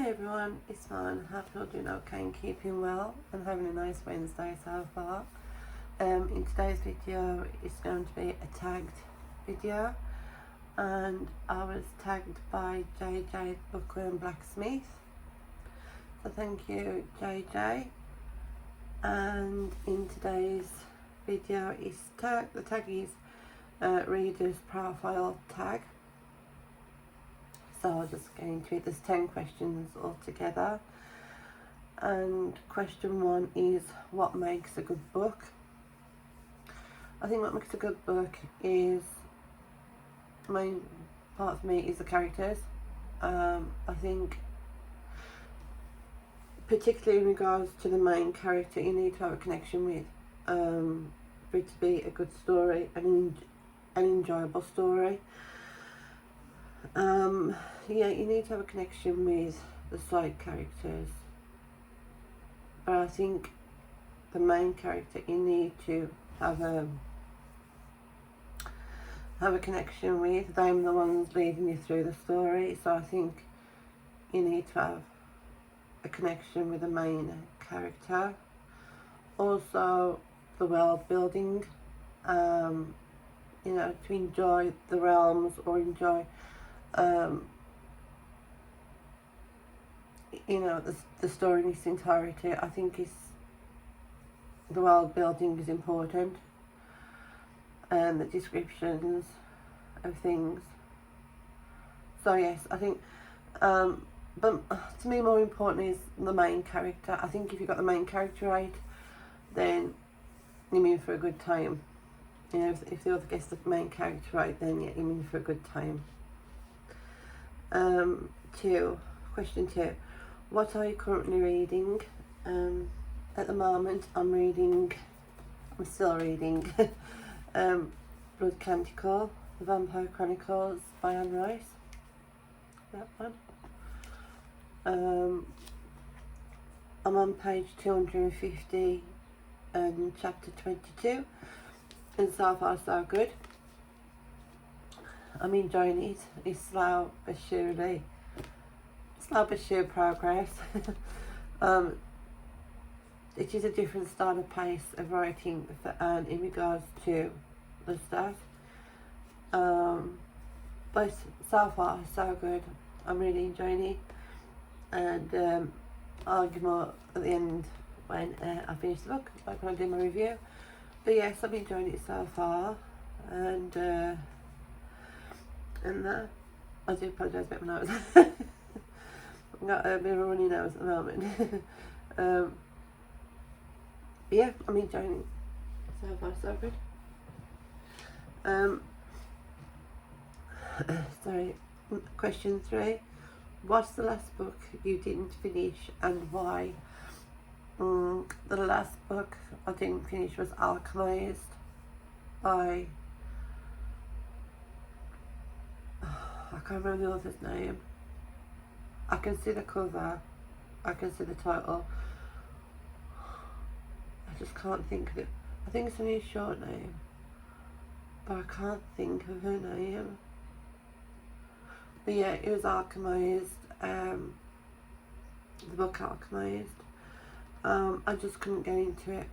Hi everyone, it's Man. Hope you're doing okay and keeping well and having a nice Wednesday so far. In today's video it's going to be a tagged video, and I was tagged by JJ Booker and Blacksmith, so thank you JJ. And in today's video the tag is reader's profile tag. So I'll just get into it. There's 10 questions altogether, and question 1 is, what makes a good book? I think what makes a good book is, main part for me is the characters. I think particularly in regards to the main character, you need to have a connection with, for it to be a good story, an enjoyable story. Yeah, you need to have a connection with the side characters, but I think the main character you need to have a connection with. They're the ones leading you through the story, so I think you need to have a connection with the main character. Also the world building, to enjoy the realms or enjoy the story in its entirety. I think the world building is important, and the descriptions of things. So yes, I think, but to me more important is the main character. I think if you've got the main character right, then you're in for a good time. If the other gets the main character right, then yeah, you're in for a good time. Question 2. What are you currently reading? At the moment I'm still reading Blood Canticle, The Vampire Chronicles by Anne Rice. That one. I'm on page 250 and chapter 22, and so far so good. I'm enjoying it. It's slow but sure progress. It is a different style of pace of writing for Anne in regards to the start. But so far so good. I'm really enjoying it, and I'll give more at the end when I finish the book, like when I do my review. But yes, I'm enjoying it so far, and I do apologise about my nose. I've got a bit of a runny nose at the moment. But yeah, I'm enjoying it. So far so good. Sorry. Question 3. What's the last book you didn't finish and why? The last book I didn't finish was Alchemized by, I can't remember the author's name. I can see the cover, I can see the title, I just can't think of it. I think it's only a short name, but I can't think of her name. But yeah, it was Alchemized, the book Alchemized. I just couldn't get into it.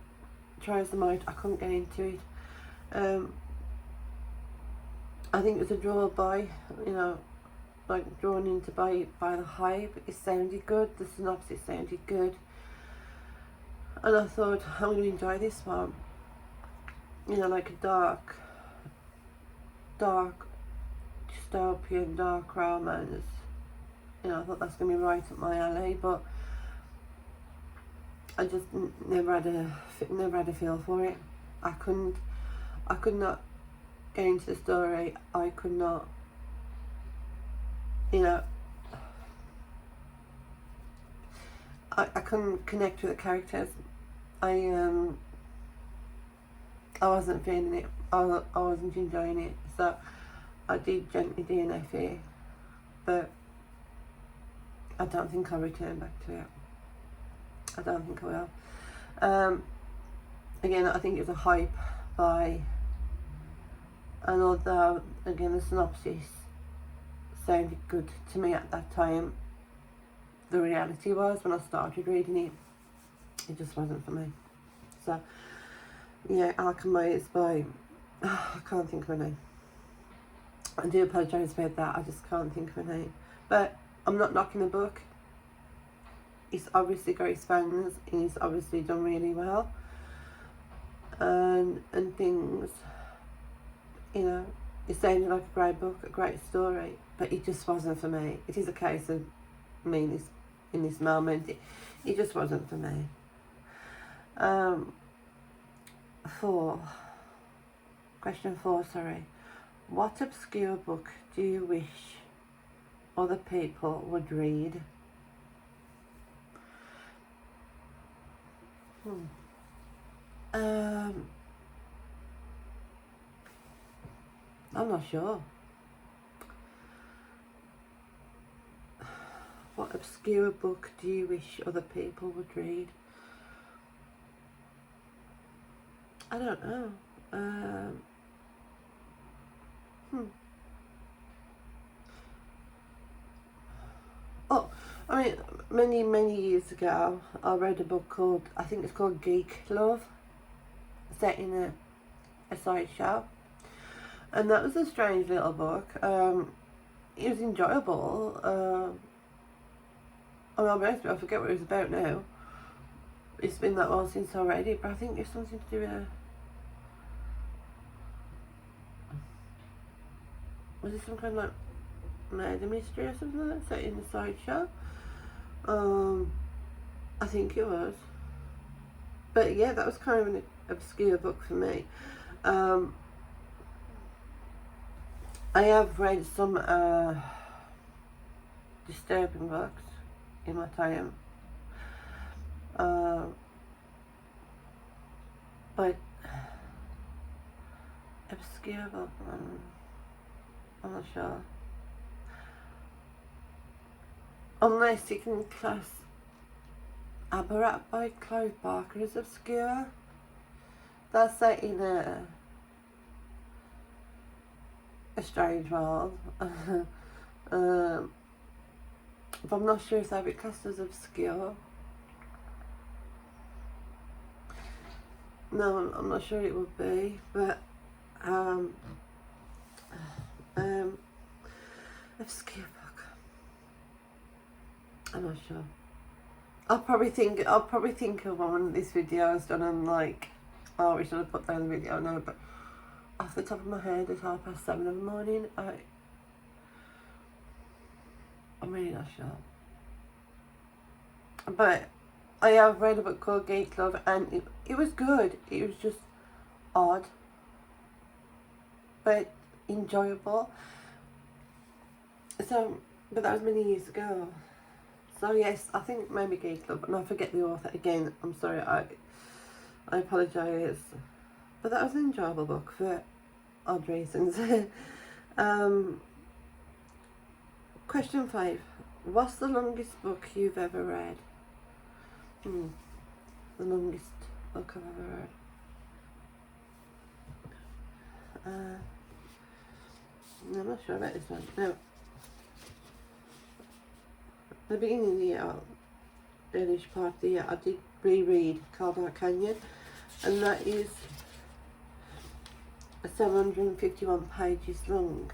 Try as I might, I couldn't get into it. I think it was a draw by, drawn into by the hype. It sounded good, the synopsis sounded good, and I thought, I'm going to enjoy this one. Like a dark dystopian, dark romance. I thought that's going to be right up my alley, but I just never had a feel for it. I could not get into the story. I could not, I couldn't connect with the characters. I wasn't feeling it. I wasn't enjoying it. So I did gently DNF it, but I don't think I'll return back to it. I don't think I will. Again, I think it was a hype by, and although again the synopsis sounded good to me at that time, the reality was when I started reading it. It just wasn't for me. So, yeah, Alchemized by... I can't think of a name. I do apologise about that, I just can't think of a name. But I'm not knocking the book. It's obviously got his fans, and he's obviously done really well. And things, you know, it sounded like a great book, a great story, but it just wasn't for me. It is a case of me in this moment. It just wasn't for me. Question 4, sorry. What obscure book do you wish other people would read? I'm not sure. What obscure book do you wish other people would read? I don't know. Oh, I mean, many years ago, I read a book called, I think it's called Geek Love, set in a sideshow. And that was a strange little book. It was enjoyable. I forget what it was about now. It's been that long since I read it, but I think it's something to do with was it some kind of like murder mystery or something like that, set in the sideshow? I think it was. But yeah, that was kind of an obscure book for me. I have read some disturbing books in my time. But obscure book, I'm not sure. Unless you can class Abarat by Clive Barker as obscure. That's set in a strange world. But I'm not sure if that would be classed as obscure. No, I'm not sure it would be, but obscure book. I'm not sure. I'll probably think of one when this video is done and like, oh, we should have put down the video now, but off the top of my head it's 7:30 in the morning. I'm really not sure. But I have read a book called Geek Love, and it was good. It was just odd, but enjoyable. So, but that was many years ago. So yes, I think maybe Geek Love, and I forget the author again. I'm sorry, I apologise. But that was an enjoyable book for odd reasons. Question 5. What's the longest book you've ever read? The longest book I've ever read. I'm not sure about this one. No. At the beginning of the year, earlish part of the year, I did reread Cold Canyon, and that is 751 pages long.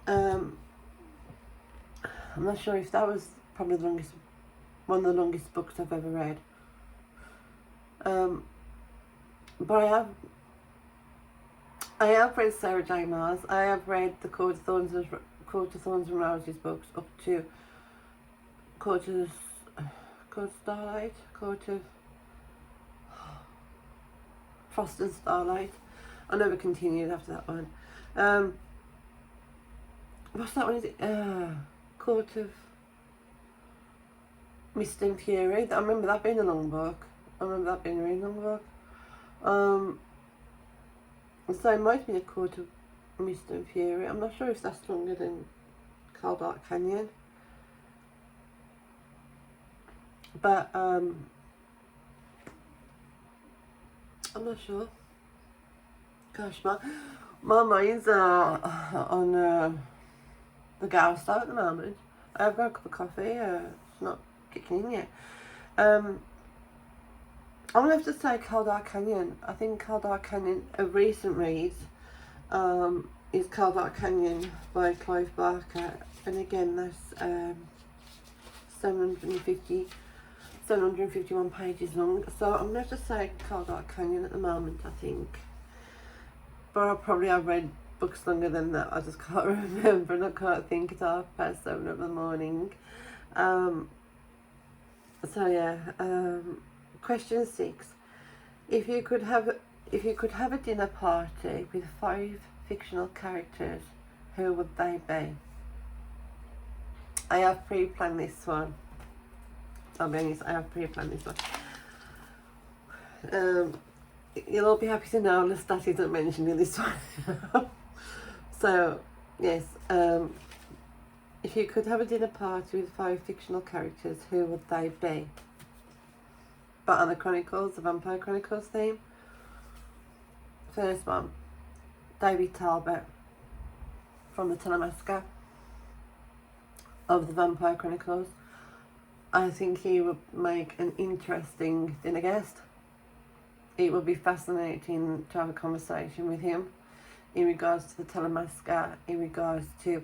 I'm not sure if that was probably one of the longest books I've ever read. But I have read Sarah J. Maas. I have read the Court of Thorns and Roses books up to Court of Frost and Starlight. I never continued after that one. What's that one? Is it Court of Mist and Fury? I remember that being a long book. I remember that being a really long book. So it might be a Court of Mist and Fury. I'm not sure if that's longer than Cold Canyon. But I'm not sure. Gosh, my mind's on the Gauss at the moment. I've got a cup of coffee. It's not kicking in yet. I'm gonna have to say Cold Dark Canyon. I think Cold Dark Canyon, a recent read, is Cold Dark Canyon by Clive Barker, and again that's 751 pages long. So I'm gonna have to say Cold Dark Canyon at the moment, I think. But I've read books longer than that. I just can't remember, and I can't think it off past 7 in the morning. So yeah. Question 6: If you could have a dinner party with 5 fictional characters, who would they be? I have pre-planned this one. I'll be honest, I have pre-planned this one. You'll all be happy to know Lestat isn't mentioned in this one. So, yes, if you could have a dinner party with 5 fictional characters, who would they be? But on the Chronicles, the Vampire Chronicles theme. First one, David Talbot from the Telemasca of the Vampire Chronicles. I think he would make an interesting dinner guest. It would be fascinating to have a conversation with him in regards to the Telemasca, in regards to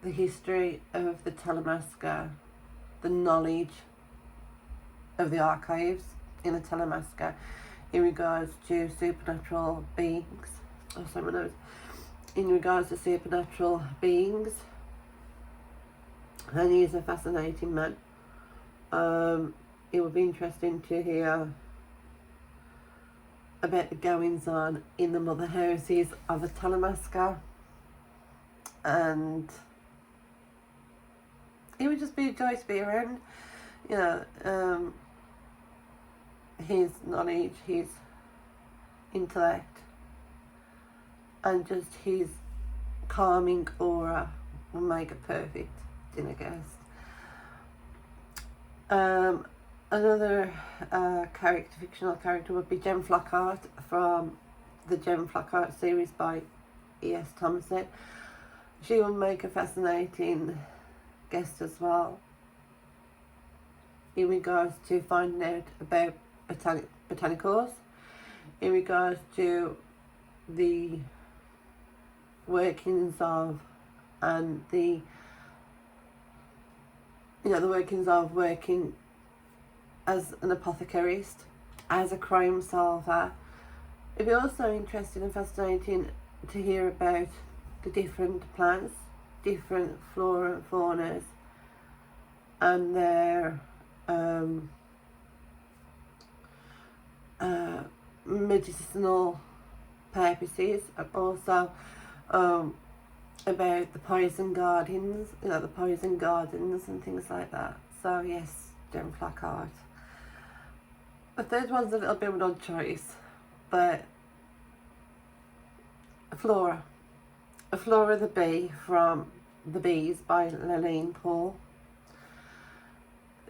the history of the Telemasca, the knowledge of the archives in the Telemasca, in regards to supernatural beings. Oh, sorry, my nose. In regards to supernatural beings, and he is a fascinating man. It would be interesting to hear about the goings on in the mother houses of the Telemasca, and it would just be a joy to be around. You know, his knowledge, his intellect, and just his calming aura will make a perfect dinner guest. Another fictional character would be Jem Flockhart from the Jem Flockhart series by E.S. Thompson. She will make a fascinating guest as well, in regards to finding out about botanicals, in regards to the workings of, and the workings of working as an apothecarist, as a crime solver. It'd be also interesting and fascinating to hear about the different plants, different flora and faunas, and their medicinal purposes, and also about the poison gardens, the poison gardens and things like that. So yes, Jem Flockhart. The third one's a little bit of an odd choice, but Flora the Bee from The Bees by Lillian Paul.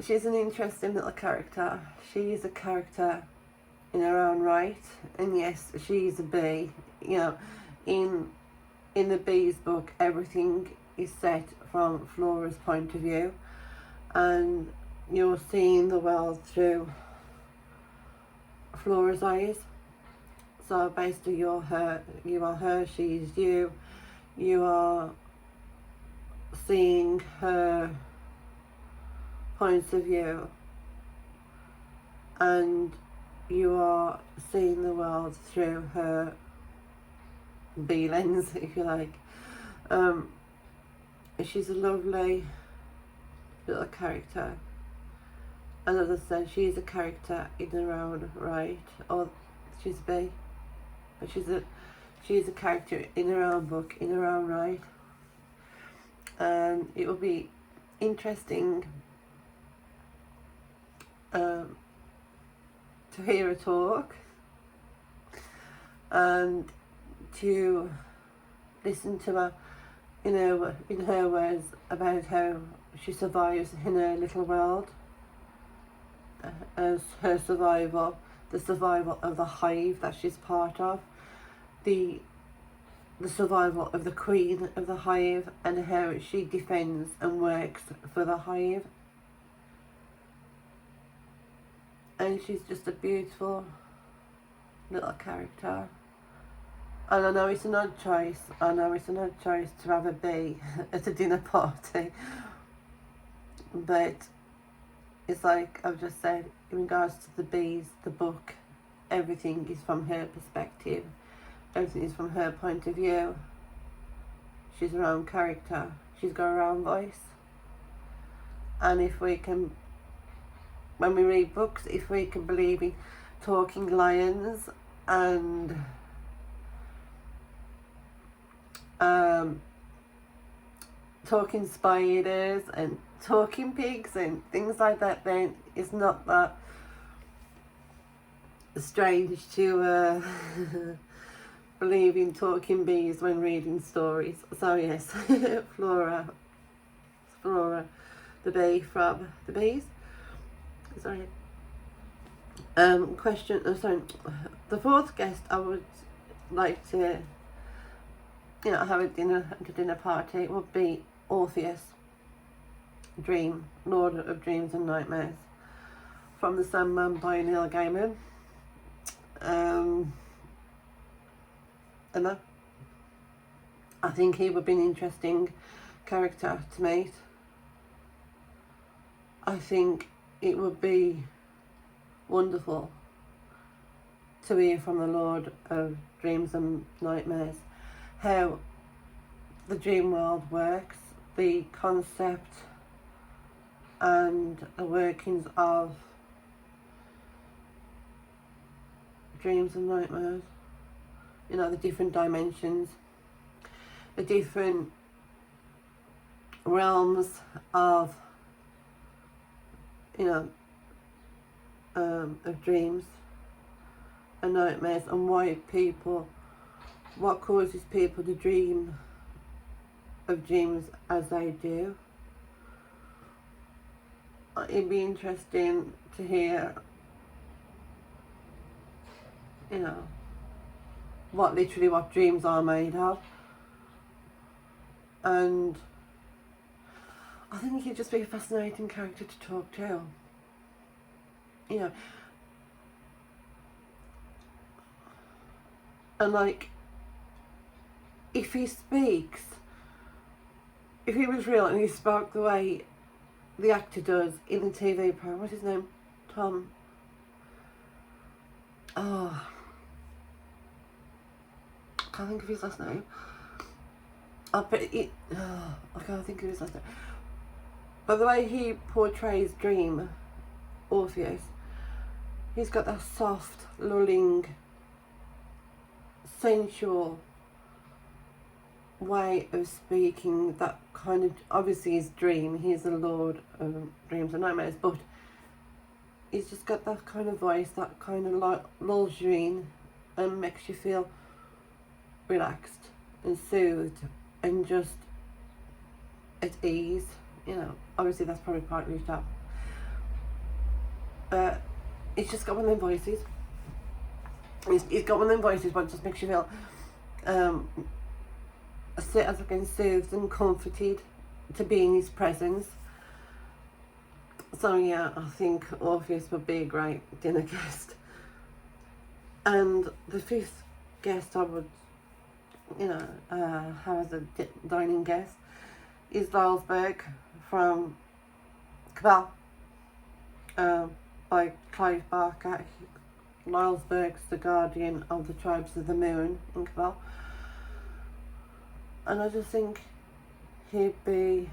She's an interesting little character. She's a character in her own right, and yes, she's a bee. In the Bees book, everything is set from Flora's point of view, and you're seeing the world through Flora's eyes. So basically, you are her, she's you. You are seeing her points of view, and you are seeing the world through her bee lens, if you like. She's a lovely little character, and as I said, she's a character in her own right, or she's a bee, but she's a character in her own book, in her own right. And it will be interesting to hear her talk, and to listen to her, in her words, about how she survives in her little world, as her survival, the survival of the hive that she's part of, the the survival of the queen of the hive and how she defends and works for the hive. And she's just a beautiful little character. And I know it's an odd choice. I know it's an odd choice to have a bee at a dinner party. But it's like I've just said, in regards to the bees, the book, everything is from her perspective. Everything is from her point of view. She's her own character. She's got her own voice. And if we can, when we read books, if we can believe in talking lions and talking spiders and talking pigs and things like that, then it's not that strange to believe in talking bees when reading stories. So yes, Flora, the bee from the bees. Sorry. Question. Oh, sorry. The fourth guest I would like to, have a dinner party would be Orpheus, Lord of Dreams and Nightmares, from The Sandman by Neil Gaiman. And I think he would be an interesting character to meet. I think it would be wonderful to hear from the Lord of Dreams and Nightmares how the dream world works, the concept and the workings of dreams and nightmares. The different dimensions, the different realms of of dreams and nightmares, and what causes people to dream of dreams as they do. It'd be interesting to hear, what dreams are made of. And I think he'd just be a fascinating character to talk to. And if he speaks, if he was real and he spoke the way the actor does in the TV program, what's his name? Tom. Oh, I can't think of his last name. I can't think of his last name. But the way he portrays Dream, Orpheus, he's got that soft, lulling, sensual way of speaking that kind of, obviously is Dream, he's the Lord of Dreams and Nightmares, but he's just got that kind of voice that kind of lulls you in and makes you feel relaxed and soothed and just at ease. Obviously that's probably quite reached up, but it's just got one of them voices. He's got one of them voices but it just makes you feel as again soothed and comforted to be in his presence. So yeah, I think Orpheus would be a great dinner guest. And the fifth guest I would have as a dining guest is Lylesburg from Cabal, by Clive Barker. Lylesburg's the guardian of the tribes of the moon in Cabal. And I just think he'd be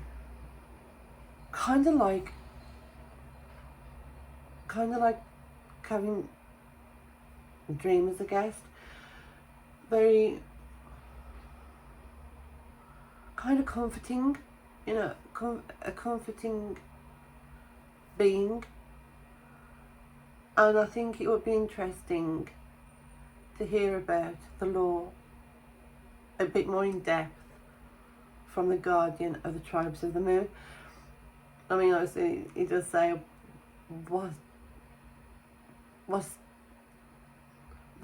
kind of like having Dream as a guest. Very kind of comforting, a comforting being. And I think it would be interesting to hear about the law a bit more in depth from the guardian of the tribes of the moon. I mean, obviously, he does say what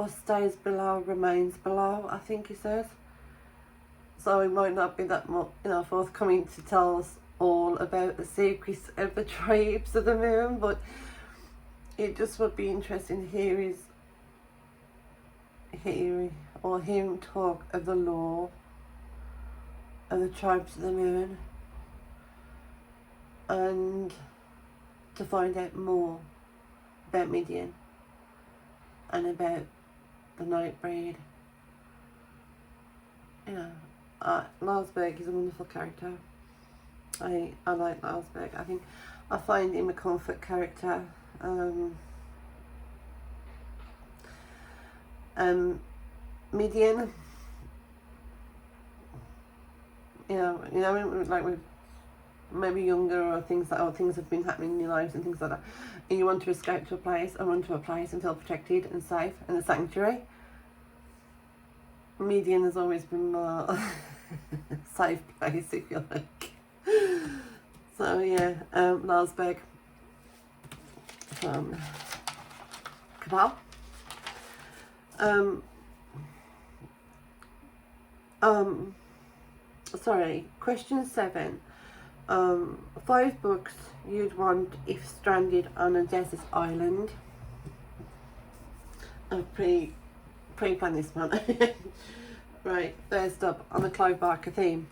stays below remains below, I think he says. so he might not be that much, forthcoming to tell us all about the secrets of the tribes of the moon, but it just would be interesting to hear him talk of the lore of the tribes of the moon, and to find out more about Midian and about the Nightbreed. Lalsberg is a wonderful character. I like Lalsberg. I find him a comfort character. Midian, like with maybe younger, or things have been happening in your lives and things like that, and you want to escape to a place or run to a place and feel protected and safe in a sanctuary. Midian has always been my safe place, if you like. So yeah, Lalsberg from Cabal. Sorry, question 7. 5 books you'd want if stranded on a desert island. I've pre-planned this one. Right, first up, on the Clive Barker theme.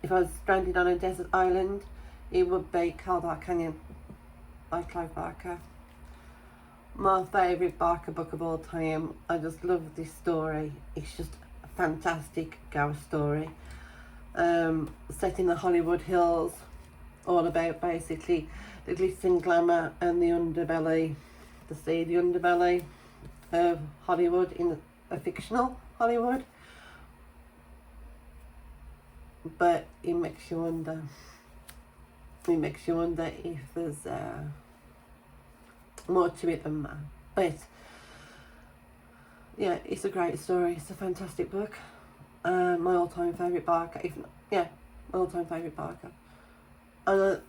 If I was stranded on a desert island, it would be Caldar Canyon by Clive Barker. My favourite Barker book of all time. I just love this story. It's just a fantastic ghost story. Set in the Hollywood Hills, all about basically the glitz and glamour and the underbelly, the seedy underbelly of Hollywood, in a fictional Hollywood. But it makes you wonder. It makes you wonder if there's more to it than that. But yeah, it's a great story. It's a fantastic book. My all-time favourite Barker. My all-time favourite Barker. And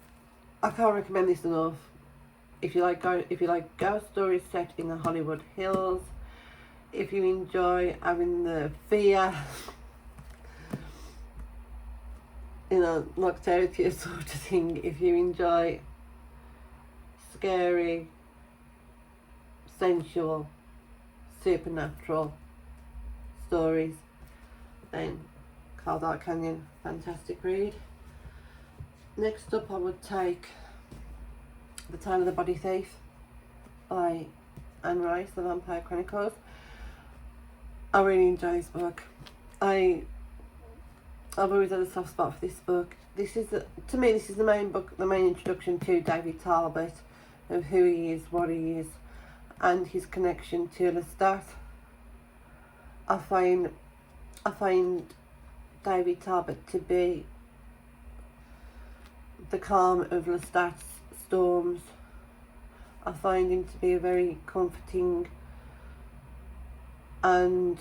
I can't recommend this enough. If you like ghost stories set in the Hollywood Hills, if you enjoy having the fear, knocked out of you sort of thing, if you enjoy scary, sensual, supernatural stories, then Caldar Canyon, fantastic read. Next up, I would take The Tale of the Body Thief by Anne Rice, The Vampire Chronicles. I really enjoy this book. I've always had a soft spot for this book. To me, this is the main book, the main introduction to David Talbot, of who he is, what he is, and his connection to Lestat. I find David Talbot to be the calm of Lestat's storms. I find him to be a very comforting and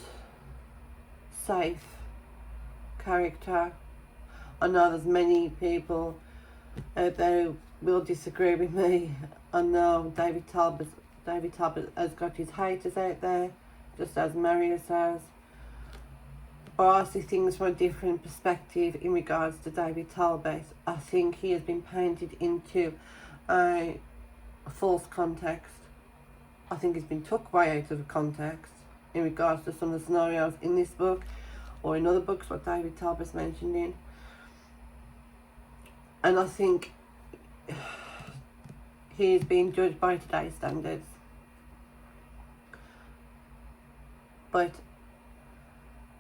safe character. I know there's many people out there who will disagree with me. I know David Talbot has got his haters out there, just as Marius has. But I see things from a different perspective in regards to David Talbot. I think he has been painted into a false context. I think he's been took way out of context in regards to some of the scenarios in this book or in other books what David Talbot's mentioned in. And I think he is being judged by today's standards. But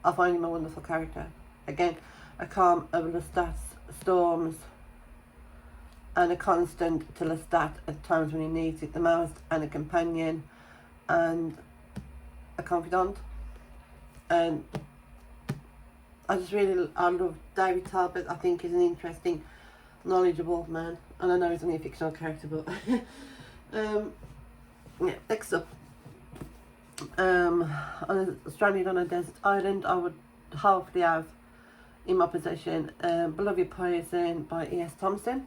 I find him a wonderful character. Again, a calm of Lestat's storms and a constant to Lestat at times when he needs it the most, and a companion and a confidant. And I love David Talbot. I think he's an interesting, knowledgeable man, and I know he's only a fictional character, but next up, stranded on a desert island, I would hopefully have in my possession Beloved Poison by E.S. Thompson.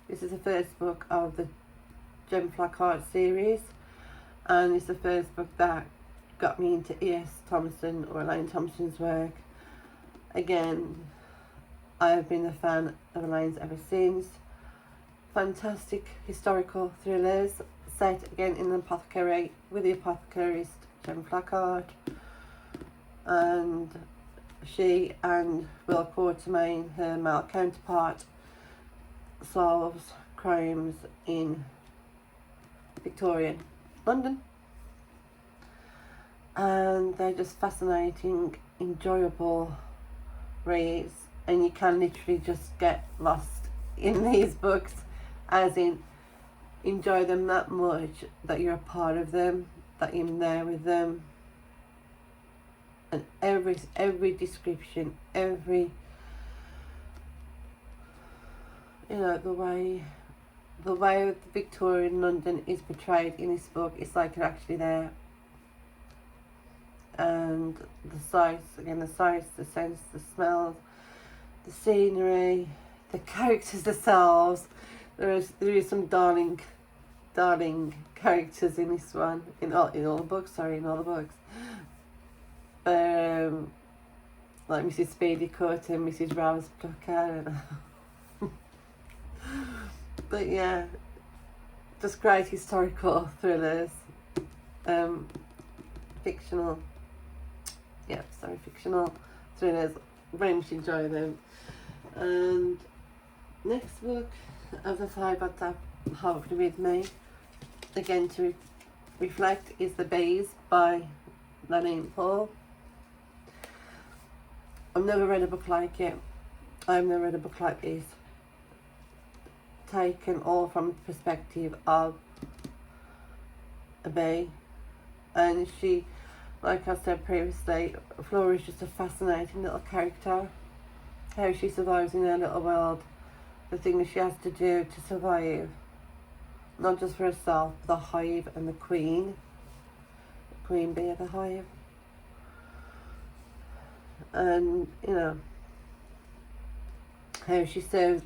This is the first book of the Gem Flockhart series, and it's the first book that got me into E.S. Thompson or Elaine Thompson's work. Again, I have been a fan of Elaine's ever since. Fantastic historical thrillers set again in an apothecary with the apothecarist Jem Flockhart, and she and Will Quartermain, her male counterpart, solves crimes in Victorian London, and they're just fascinating, enjoyable reads, and you can literally just get lost in these books, as in enjoy them that much that you're a part of them, that you're there with them, and every description, every, you know, the way Victorian London is portrayed in this book, it's like you're actually there. And the sights, again, the sights, the scents, the smells, the scenery, the characters themselves. There is some darling characters in this one, in all the books. Like Mrs. Speedycut and Mrs. Rose Plucker, but yeah, just great historical thrillers, fictional thrillers. Very much enjoy them. And next book of the five I'd have hopefully with me, again to reflect, is The Bees by Lanine Paul. I've never read a book like it. I've never read a book like this, taken all from the perspective of a bee. And she, like I said previously, Flora is just a fascinating little character. How she survives in her little world, the things she has to do to survive, not just for herself, the hive and the queen bee of the hive. And you know, how she serves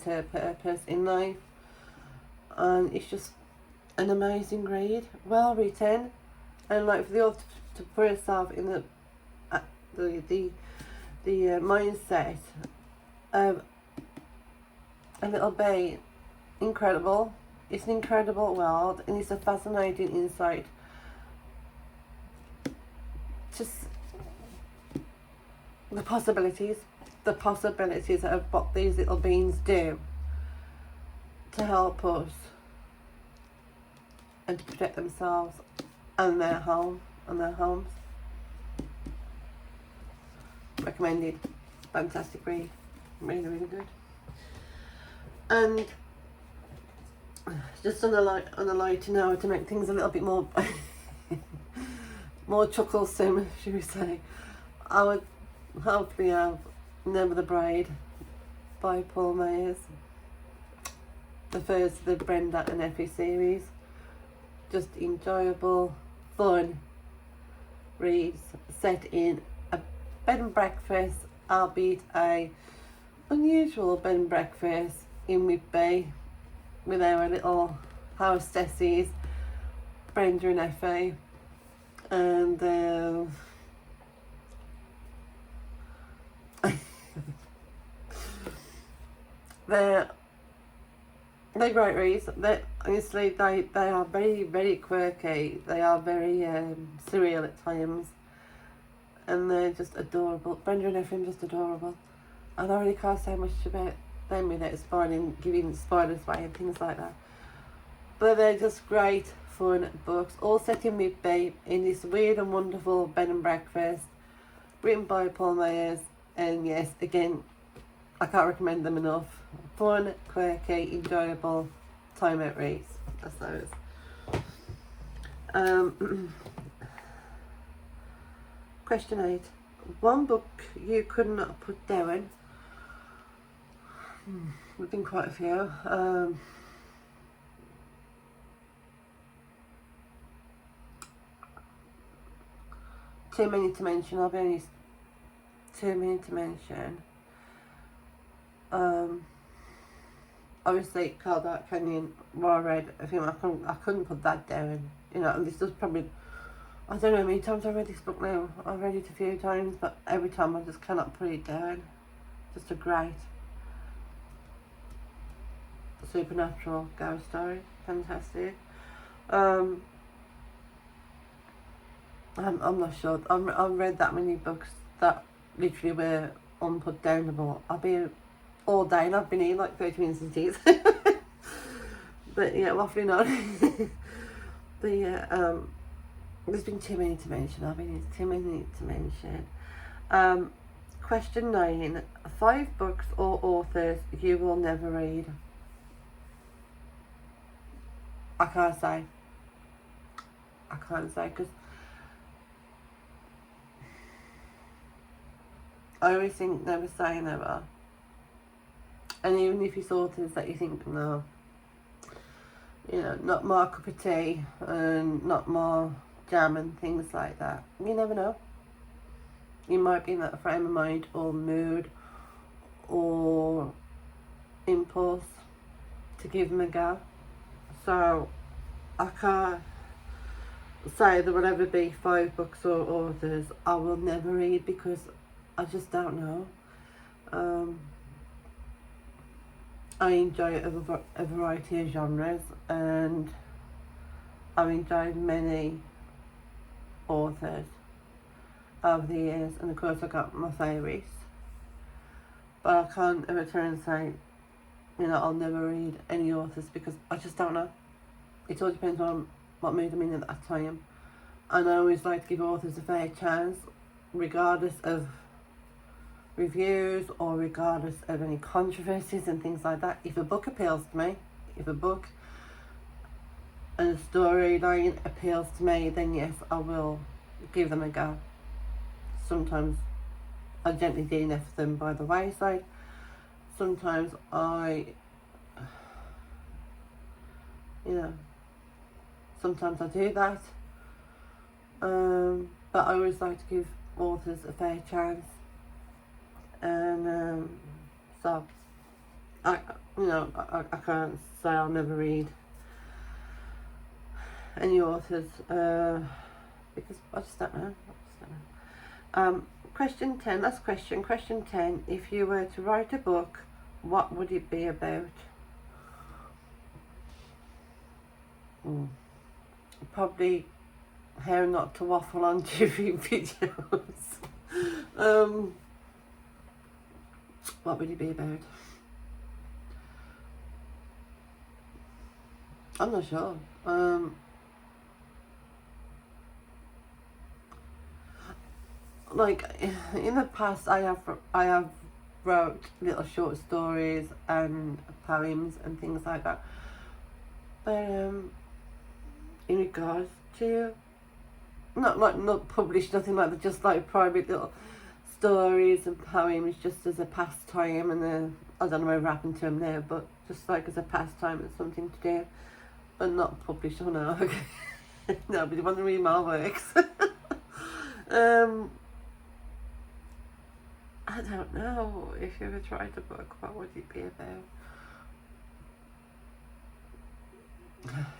her purpose in life. And it's just an amazing read, well written, and like for the author to put herself in the mindset of a little bee, incredible. It's an incredible world, and it's a fascinating insight. Just the possibilities of what these little beings do to help us and to protect themselves and their home and their homes. Recommended. Fantastic read. Really, really good. And just on a lighter note, to make things a little bit more more chucklesome, should we say, I would hopefully have Never the Bride by Paul Mayers, the first of the Brenda and Effie series. Just enjoyable, fun reads set in a bed and breakfast, albeit a unusual bed and breakfast in Whitby, with our little hostesses, Brenda and Effie, and they're great reads. Honestly, they are very, very quirky. They are very surreal at times, and they're just adorable. Brenda and Effie are just adorable. I don't really care so much about them without giving spoilers away and things like that. But they're just great, fun books, all set in Whitby in this weird and wonderful bed and breakfast, written by Paul Mayers. And yes, again, I can't recommend them enough. Fun, quirky, enjoyable, time out reads. That's those. Question 8. One book you could not put down. There've been quite a few. Too many to mention. I'll be honest. Too many to mention. Obviously, Cold Dark Canyon, what I read, I think I couldn't put that down. You know, and this was probably I don't know how many times I've read this book now. I've read it a few times, but every time I just cannot put it down. Just a great supernatural ghost story. Fantastic. I'm not sure. I've read that many books that literally were unputdownable. I'll be all day and I've been eating like 30 minutes of teas. But yeah, waffling on. But yeah, there's been too many to mention. I've been too many to mention. Question 9. 5 books or authors you will never read. I can't say because I always think never say never. And even if it's authors that you think, no, you know, not my cup of tea and not my jam and things like that, you never know. You might be in that frame of mind or mood or impulse to give them a go. So I can't say there will ever be 5 books or authors I will never read because I just don't know. I enjoy a variety of genres, and I've enjoyed many authors over the years, and of course I got my favourites, but I can't ever turn and say, you know, I'll never read any authors because I just don't know. It all depends on what mood I'm in at that time, and I always like to give authors a fair chance regardless of reviews or regardless of any controversies and things like that. If a book appeals to me, if a book and a storyline appeals to me, then yes, I will give them a go. Sometimes I gently DNF them by the wayside. Sometimes sometimes I do that. But I always like to give authors a fair chance. And so I can't say I'll never read any authors because I just don't know. Question 10, last question. Question 10, if you were to write a book, what would it be about? Probably how not to waffle on during videos. What would it be about? I'm not sure. Like in the past, I have wrote little short stories and poems and things like that. But in regards to not published, nothing like that, just like private little stories and poems, just as a pastime, and I don't know whatever happened to them now, but just like as a pastime and something to do, but not published. Oh no, okay. No, but it wasn't really my works. I don't know. If you ever tried a book, what would it be about?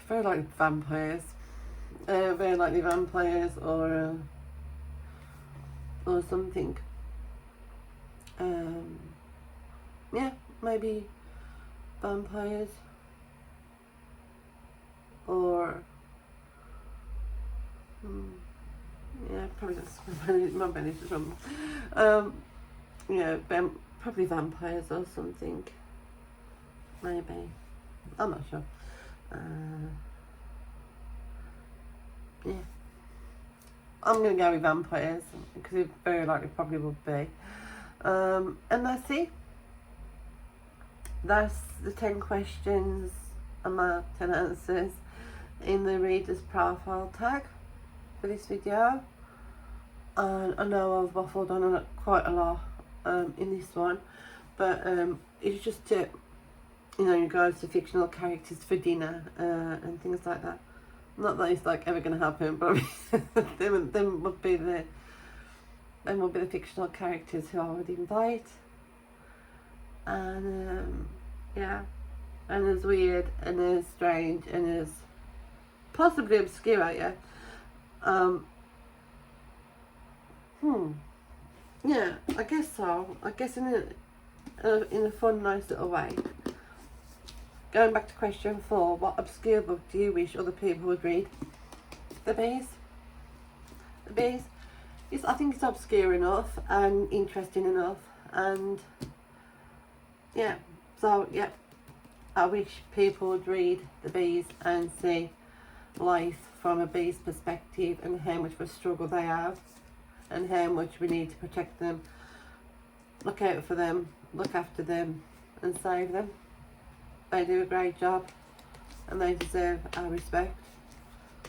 Very likely vampires. Very likely vampires or something. Yeah, maybe vampires or yeah, probably just my belly's just rumble. Yeah, probably vampires or something. Maybe. I'm not sure. Yeah. I'm going to go with vampires because it very likely probably would be. And that's it. That's the 10 questions and my 10 answers in the reader's profile tag for this video. And I know I've waffled on quite a lot in this one, but it's just to, in regards to fictional characters for dinner and things like that. Not that it's like ever going to happen, but them would be the fictional characters who I would invite. And yeah, and as weird and as strange and as possibly obscure, yeah, Yeah, I guess so. I guess in a fun, nice little way. Going back to question 4, what obscure book do you wish other people would read? The Bees. The Bees. I think it's obscure enough and interesting enough, and yeah, so yeah, I wish people would read The Bees and see life from a bee's perspective and how much of a struggle they have and how much we need to protect them, look out for them, look after them and save them. They do a great job and they deserve our respect.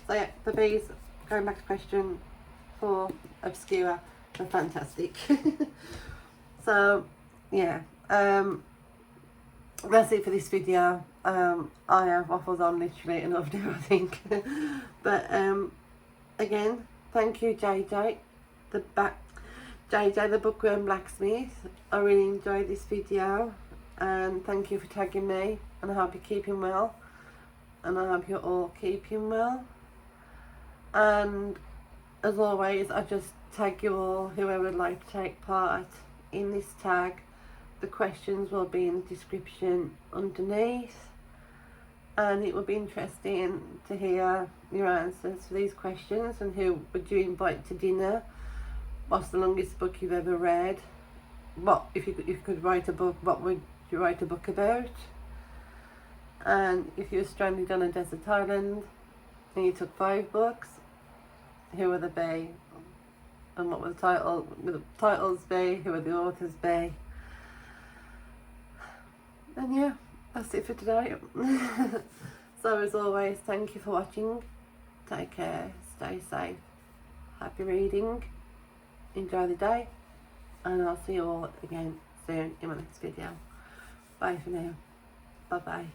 So yeah, The Bees, going back to question 4, obscure, they're fantastic. So yeah, that's it for this video. I have waffled on literally enough now, I think. But again, thank you JJ, JJ the Bookworm Blacksmith. I really enjoyed this video, and thank you for tagging me, and I hope you're keeping well, and I hope you're all keeping well. And as always, I just tag you all, whoever would like to take part in this tag. The questions will be in the description underneath, and it will be interesting to hear your answers for these questions. And who would you invite to dinner? What's the longest book you've ever read? What if you could write a book, what would you write a book about? And if you were stranded on a desert island and you took 5 books, who would they be? And what would the titles be? Who would the authors be? And yeah, that's it for today. So as always, thank you for watching. Take care, stay safe, happy reading, enjoy the day, and I'll see you all again soon in my next video. Bye for now. Bye bye.